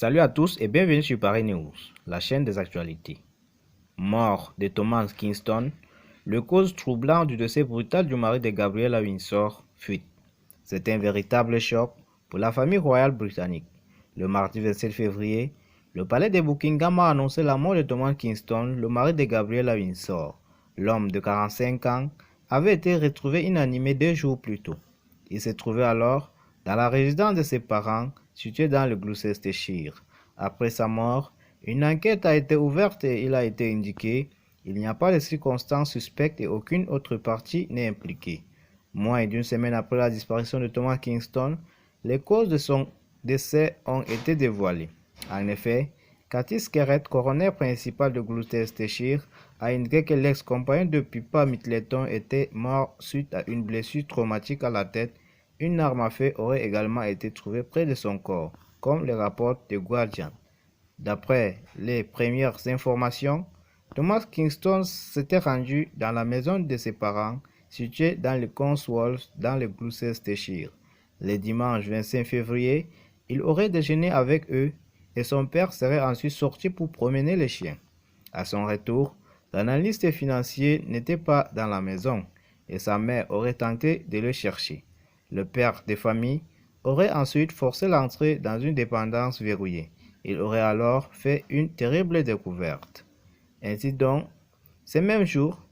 Salut à tous et bienvenue sur Paris News, la chaîne des actualités. Mort de Thomas Kingston, le cause troublant du décès brutal du mari de Gabriella Windsor fuite. C'est un véritable choc pour la famille royale britannique. Le mardi 27 février, le palais de Buckingham a annoncé la mort de Thomas Kingston, le mari de Gabriella Windsor. L'homme de 45 ans avait été retrouvé inanimé 2 jours plus tôt. Il se trouvait alors dans la résidence de ses parents, située dans le Gloucestershire. Après sa mort, une enquête a été ouverte et il a été indiqué qu'il n'y a pas de circonstances suspectes et aucune autre partie n'est impliquée. Moins d'une semaine après la disparition de Thomas Kingston, les causes de son décès ont été dévoilées. En effet, Cathy Skerrett, coroner principal de Gloucestershire, a indiqué que l'ex-compagnon de Pippa Middleton était mort suite à une blessure traumatique à la tête. Une arme à feu aurait également été trouvée près de son corps, comme le rapporte The Guardian. D'après les premières informations, Thomas Kingston s'était rendu dans la maison de ses parents, située dans le Cotswolds, dans le Gloucestershire. Le dimanche 25 février, il aurait déjeuné avec eux et son père serait ensuite sorti pour promener les chiens. À son retour, l'analyste financier n'était pas dans la maison et sa mère aurait tenté de le chercher. Le père de famille aurait ensuite forcé l'entrée dans une dépendance verrouillée. Il aurait alors fait une terrible découverte. Ainsi donc, ce même jour,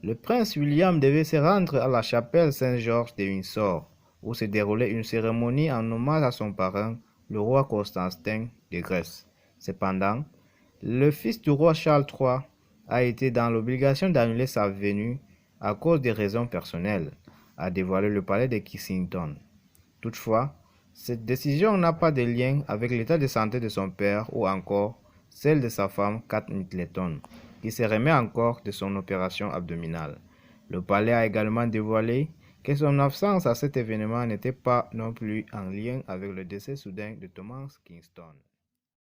le prince William devait se rendre à la chapelle Saint-Georges de Windsor, où se déroulait une cérémonie en hommage à son parrain, le roi Constantin de Grèce. Cependant, le fils du roi Charles III a été dans l'obligation d'annuler sa venue à cause des raisons personnelles, a dévoilé le palais de Kensington. Toutefois, cette décision n'a pas de lien avec l'état de santé de son père ou encore celle de sa femme Kate Middleton, qui se remet encore de son opération abdominale. Le palais a également dévoilé que son absence à cet événement n'était pas non plus en lien avec le décès soudain de Thomas Kingston.